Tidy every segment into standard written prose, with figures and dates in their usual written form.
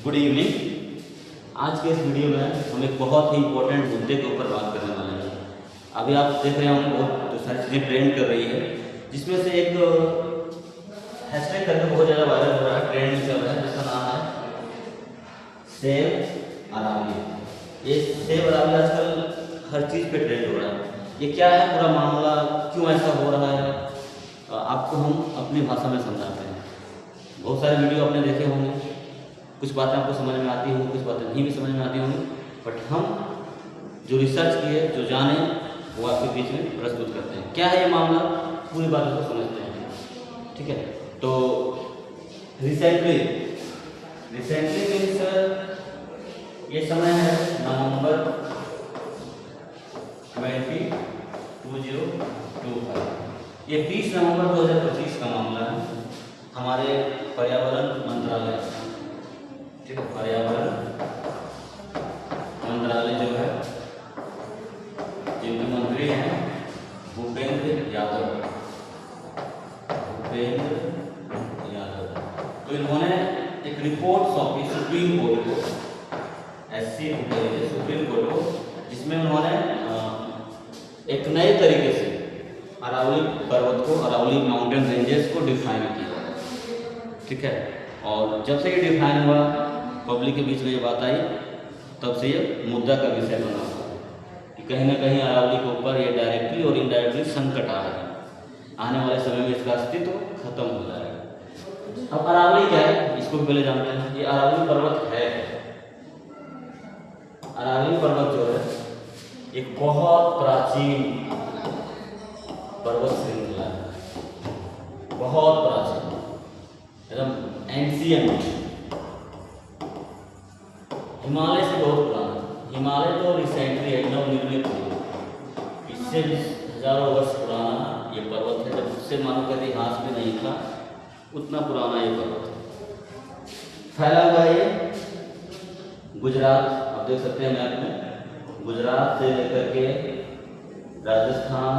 Good evening. आज के इस वीडियो में हम एक बहुत ही इम्पोर्टेंट मुद्दे के ऊपर बात करने वाले हैं। अभी आप देख रहे होंगे बहुत सारी चीज़ें ट्रेंड कर रही है, जिसमें से एक हैशटैग करके बहुत ज़्यादा वायरल हो रहा है, ट्रेंड में चल रहा है, जिसका नाम है सेव अरावली। ये सेव अरावली आजकल हर चीज़ पे ट्रेंड हो रहा है। ये क्या है पूरा मामला, क्यों ऐसा हो रहा है, आपको हम अपनी भाषा में समझाते हैं। बहुत सारे वीडियो आपने देखे होंगे, कुछ बातें आपको समझ में आती होंगी, कुछ बातें नहीं भी समझ में आती होंगी, बट हम जो रिसर्च किए, जो जाने, वो आपके बीच में प्रस्तुत करते हैं। क्या है ये मामला, पूरी बातों को समझते हैं। ठीक है, तो रिसेंटली मीन्स ये समय है नवंबर 2025। ये 20 नवंबर 2025 का मामला है। हमारे पर्यावरण मंत्रालय, ठीक है, पर्यावरण मंत्रालय जो है, जिनके मंत्री हैं भूपेंद्र यादव, तो इन्होंने एक रिपोर्ट सौंपी सुप्रीम कोर्ट को, SC सुप्रीम कोर्ट को, जिसमें उन्होंने एक नए तरीके से अरावली पर्वत को, अरावली माउंटेन रेंजेस को डिफाइन किया। ठीक है, और जब से ये डिफाइन हुआ, पब्लिक के बीच में ये बात आई, तब से ये मुद्दा का विषय बना हुआ कि कहीं ना कहीं अरावली के ऊपर ये डायरेक्टली और इनडायरेक्टली संकट आ रहा है। आने वाले समय में इसका अस्तित्व खत्म हो जाएगा। अब अरावली क्या है, इसको भी पहले जानते हैं। ये अरावली पर्वत है, अरावली पर्वत जो है एक बहुत प्राचीन पर्वत श्रृंखला है, बहुत प्राचीन, एकदम एंशिएंट, हिमालय से बहुत पुराना। हिमालय तो रिसेंटली है, नवनिर्मित हुई, इससे भी हजारों वर्ष पुराना ये पर्वत है। जब उससे मानो का इतिहास भी नहीं था, उतना पुराना ये पर्वत है। फैला हुआ ये गुजरात, आप देख सकते हैं मैप में, गुजरात से लेकर के राजस्थान,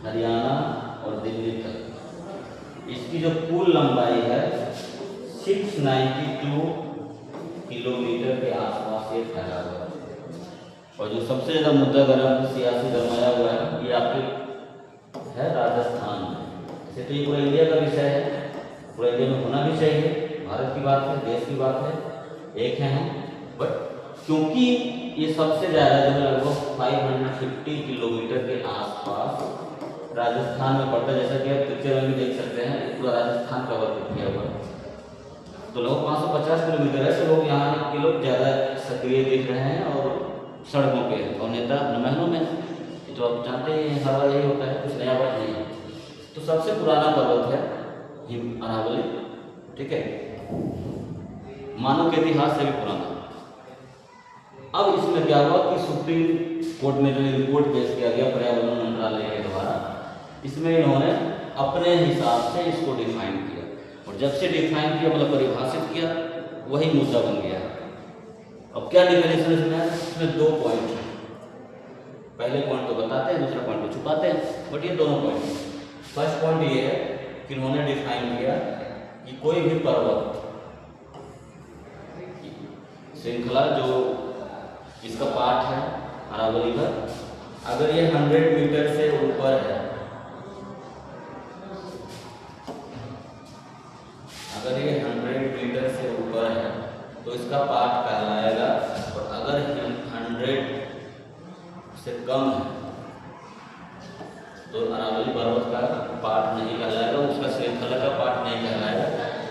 हरियाणा और दिल्ली तक इसकी जो कुल लंबाई है 692 किलोमीटर के आसपास ये फैला हुआ है। और जो सबसे ज़्यादा मुद्दा गर्म सियासी गरमाया हुआ है, ये आपके है राजस्थान में। जैसे तो ये पूरा इंडिया का विषय है, पूरा इंडिया में होना भी चाहिए, भारत की बात है, देश की बात है, एक है हम। बट क्योंकि ये सबसे ज़्यादा जो है लगभग 550 किलोमीटर के आसपास राजस्थान में पड़ता है, जैसा कि आप पिक्चर में भी देख सकते हैं, पूरा राजस्थान कवर किया हुआ है। तो लोग 550 किलोमीटर है, तो लोग यहाँ के लोग ज़्यादा सक्रिय दिख रहे हैं और सड़कों पे हैं, और नेता महलों में। ये तो आप जानते हैं, हर बार यही होता है, कुछ नया बात नहीं है। तो सबसे पुराना पर्वत है अरावली, ठीक है, मानव के इतिहास से भी पुराना। अब इसमें क्या हुआ कि सुप्रीम कोर्ट में जो रिपोर्ट पेश किया गया पर्यावरण मंत्रालय के द्वारा, इसमें इन्होंने अपने हिसाब से इसको डिफाइन किया, और जब से डिफाइन किया मतलब परिभाषित किया, वही मुद्दा बन गया। अब क्या डिफिनेशन इसमें 2 पॉइंट हैं। पहले पॉइंट तो बताते हैं, दूसरा पॉइंट तो छुपाते हैं, बट ये दोनों पॉइंट हैं। फर्स्ट पॉइंट ये है कि इन्होंने डिफाइन किया कि कोई भी पर्वत श्रृंखला जो इसका पार्ट है अरावली का, अगर ये 100 मीटर से ऊपर है, अगर ये 100 मीटर से ऊपर है तो इसका पार्ट कहलाएगा, और अगर 100 से कम है तो अरावली पर्वत का पार्ट नहीं कहलाएगा, उसका श्रृंखला का पार्ट नहीं कहलाएगा।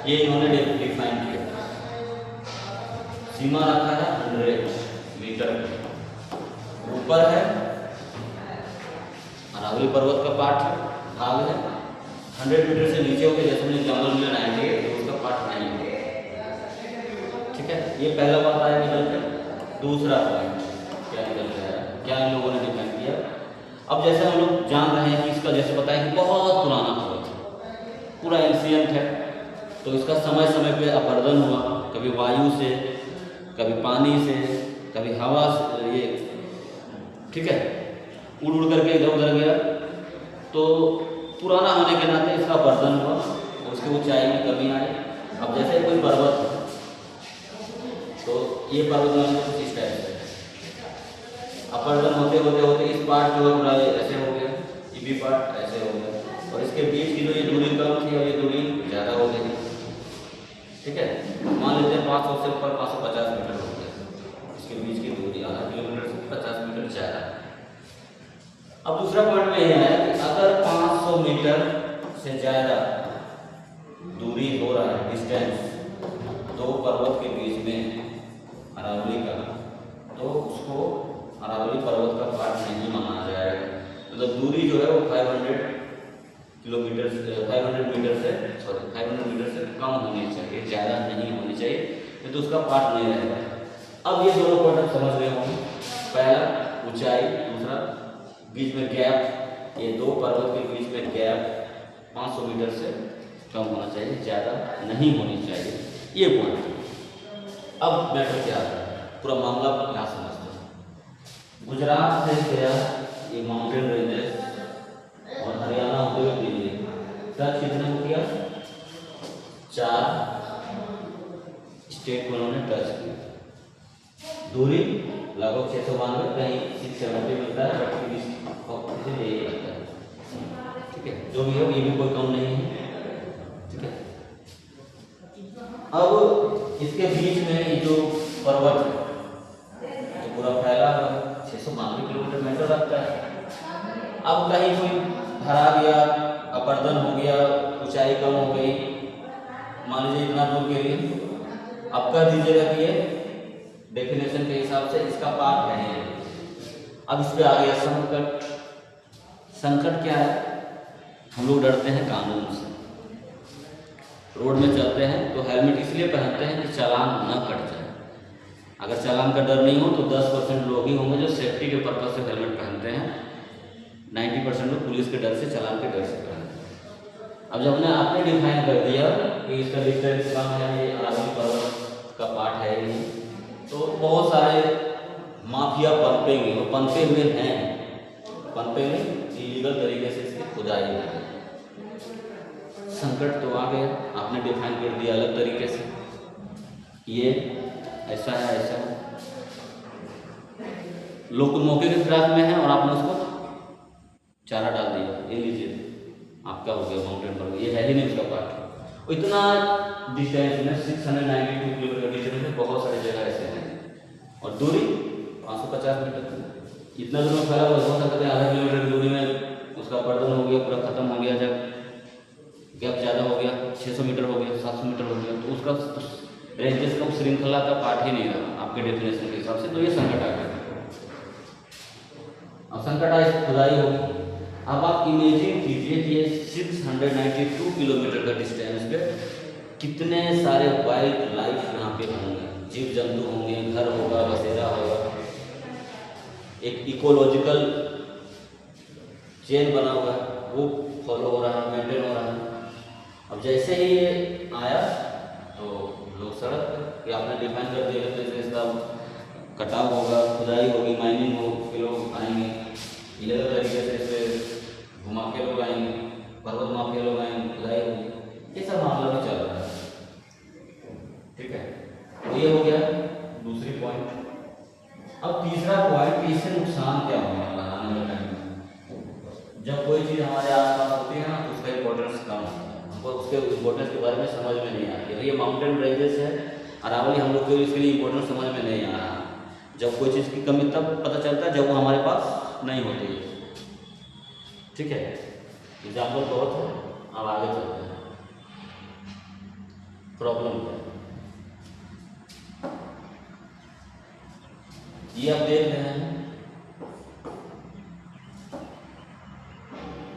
ये इन्होंने डिफाइन किया, सीमा रखा है 100 मीटर ऊपर है, अरावली पर्वत का पार्ट है, भाग है। 100 मीटर से नीचे होकर जैसे मैंने जंगल में आएंगे तो उसका पार्ट नहीं है। ठीक है, ये पहला बात आया निकल कर। दूसरा पॉइंट क्या निकल गया, क्या इन लोगों ने डिफाइन किया। अब जैसे हम लोग जान रहे हैं कि इसका, जैसे बताया कि बहुत पुराना पर्वत है, पूरा एंशिएंट है, तो इसका समय समय पे अपरदन हुआ, कभी वायु से, कभी पानी से, कभी हवा से, ये ठीक है, उड़ उड़ करके इधर उधर गया। तो पुराना होने के नाते इसका अपरदन हुआ, उसकी ऊंचाई में कमी आई। अब जैसे कोई पर्वत है, ये पर्वतमाला कुछ इस टाइप से अपर्दन होते होते होते इस पार्ट जो है ऐसे हो गया, ये भी पार्ट ऐसे हो गया, और इसके बीच की जो ये दूरी कम थी और ये दूरी ज़्यादा हो गई। ठीक है, मान लेते हैं 500 से ऊपर 550 मीटर हो गया, इसके बीच की दूरी आधा किलोमीटर से 50 मीटर ज़्यादा। अब दूसरा पॉइंट में यह है कि अगर 500 मीटर से ज़्यादा दूरी हो रहा है, डिस्टेंस दो पर्वत के बीच में अरावली का, तो उसको अरावली पर्वत का पार्ट नहीं माना जाएगा। मतलब दूरी जो है वो 500 मीटर से कम होनी चाहिए, ज़्यादा नहीं होनी चाहिए, तो उसका पार्ट नहीं रहेगा। अब ये दोनों पॉइंट समझ गए होंगे, पहला ऊंचाई, दूसरा बीच में गैप, ये दो पर्वत के बीच में गैप 500 मीटर से कम होना चाहिए, ज़्यादा नहीं होनी चाहिए, ये पॉइंट। अब मैटर क्या है, पूरा मामला यहाँ समझते हैं। गुजरात से गया ये माउंटेन रेंजेस और हरियाणा होते हुए दिल्ली टच कितने को किया, 4 स्टेट को उन्होंने टच किया। दूरी लगभग 692, कहीं 670 मिलता है, बट इसीलिए यही लगता है। ठीक है, जो भी हो ये भी कोई कम नहीं है। ठीक है, अब इसके बीच में ये जो पर्वत है तो पूरा फैला 692 किलोमीटर मीटर रखता है। अब कहीं कोई हरा गया, अपर्दन हो गया, ऊंचाई कम हो गई, मान लीजिए इतना दूर के लिए, अब कह दीजिएगा कि ये डेफिनेशन के हिसाब से इसका पार्ट नहीं है। अब इस पे आ गया संकट। संकट क्या है, हम लोग डरते हैं कानून से, रोड में चलते हैं तो हेलमेट इसलिए पहनते हैं कि चालान न कट जाए। अगर चालान का डर नहीं हो तो 10% लोग ही होंगे जो सेफ्टी के पर्पज से हेलमेट पहनते हैं, 90% लोग पुलिस के डर से, चालान के डर से पहनते हैं। अब जब आपने डिफाइन कर दिया कि इसका डिस्टेंस कम है, ये अरावली पर्वत का पार्ट है ही, तो बहुत सारे माफिया पनपेंगे, वो पनपे हुए हैं, पनपेंगे इलीगल तरीके से इसकी खुदाई है। संकट तो आ गया, आपने डिफाइन कर दिया अलग तरीके से, ये ऐसा है, ऐसा है, लोग मौके के फिराक में है और आपने उसको चारा डाल दिया, ये लीजिए आपका हो गया माउंटेन पर, ये है ही नहीं उसका पार्ट। इतना डिस्टेंस में 692 किलोमीटर डिस्टेंस में बहुत सारी जगह ऐसे हैं, और दूरी 550 मीटर, इतना दूर में फैला हुआ, हो सकता है आधा किलोमीटर की दूरी में उसका पर्दन हो गया, पूरा खत्म हो गया, जब गैप ज़्यादा हो गया, 600 मीटर हो गया, 700 मीटर हो गया, तो उसका रेंजेस का श्रृंखला का पार्ट ही नहीं रहा आपके डेफिनेशन के हिसाब से, तो ये संकट आ गया। अब संकट आए, खुदाई होगी। अब आप इमेजिन कीजिए कि ये 692 किलोमीटर का डिस्टेंस पे कितने सारे वाइल्ड लाइफ यहाँ पे होंगे, जीव जंतु होंगे, घर होगा, बसेरा होगा, एक इकोलॉजिकल चेन बना हुआ है, वो फॉलो हो रहा है, मेंटेन हो रहा है। अब जैसे ही ये आया तो लोग सड़क पर, कि आपने डिफाइन कर दिया तो इसका कटाव होगा, खुदाई होगी, माइनिंग हो के लोग आएंगे, इलीगल तरीके से इसे घुमा के लोग आएंगे, पर्वत माफिया लोग आएंगे, खुदाई होगी, ये सब मामला भी चल रहा है। ठीक है, तो ये हो गया दूसरी पॉइंट। अब तीसरा पॉइंट कि इससे नुकसान क्या होने वाला है आने वाले टाइम में। जब कोई चीज़ हमारे आसपास होती है ना तो उसका इम्पोर्टेंस कम होता है, हमको उसके इम्पोर्टेंस के बारे में समझ में नहीं आती है। ये माउंटेन रेंजेस है अरावली, हम लोग को इसके लिए इम्पोर्टेंस समझ में नहीं आ रहा। जब कोई चीज़ की कमी तब पता चलता है जब वो हमारे पास नहीं होती है। ठीक है, एग्जाम्पल बहुत है, अब आगे चलते हैं। प्रॉब्लम क्या है ये आप देख रहे हैं,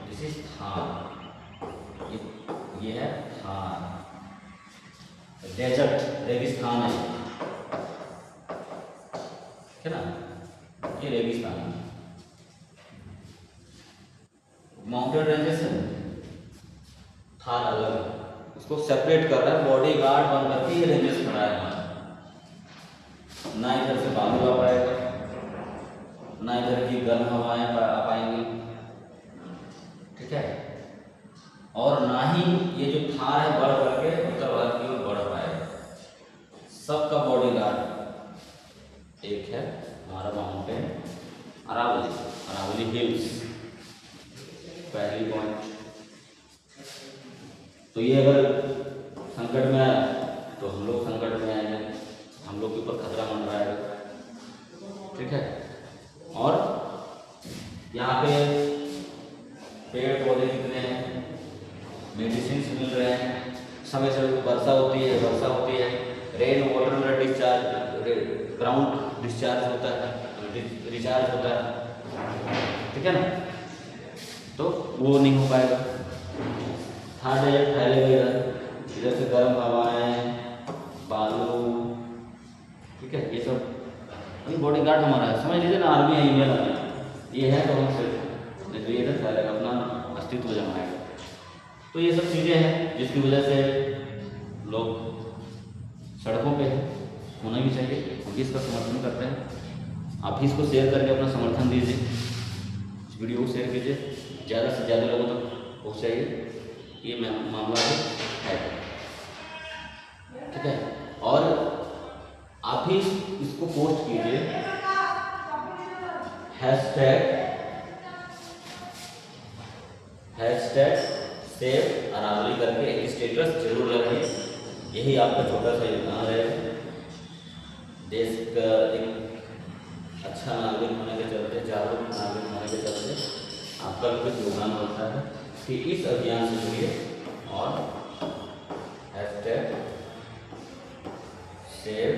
दिस इज थार, ये है थार, डेजर्ट, रेगिस्तान है ना, ये रेगिस्तान है। माउंटेन रेंजेस है, थार अलग है, उसको सेपरेट कर रहा है, बॉडी गार्ड बन करके ये रेंजेस खड़ा है हमारा, ना इधर से बालू आ पाएगा, ना इधर की गर्म हवाएं आ पाएंगी। ठीक है, और ना ही ये जो थार है बढ़ बढ़ के उत्तर भारत की ओर बढ़ पाएगा। सबका बॉडी गार्ड ये अगर संकट में आया तो हम लोग संकट में आएंगे, हम लोग के ऊपर खतरा मंडरा है, ठीक है। और यहाँ पे पेड़ पौधे कितने हैं, मेडिसिन मिल रहे हैं, समय समय वर्षा होती है, rain water discharge, ground discharge होता है, रिचार्ज होता है, ठीक है ना। तो वो नहीं हो पाएगा, थर्ड है फैलेगा इधर से गर्म हवाएं, बालू, ठीक है, ये सब बॉडी गार्ड हमारा है, समझ लीजिए ना, आर्मी है, ईमेल आर्मी ये है, तो हम सिर्फ नहीं तो ये इधर फैलेगा, अपना अस्तित्व जमाएगा। तो ये सब चीज़ें हैं जिसकी वजह से लोग सड़कों पे होना भी चाहिए, हम भी इसका समर्थन करते हैं। आप भी इसको शेयर करके अपना समर्थन दीजिए, इस वीडियो को शेयर कीजिए, ज़्यादा से ज़्यादा लोगों तक पहुँचाइए, ये मामला है, ठीक है। और आप ही इसको पोस्ट कीजिए, हैशटैग सेव अरावली करके एक स्टेटस जरूर रखिए, यही आपका छोटा सा योगदान है देश का एक अच्छा नागरिक होने के चलते, जागरूक नागरिक होने के चलते आपका भी कुछ योगदान होता है कि इस अभियान से जुड़िए और हैशटैग सेव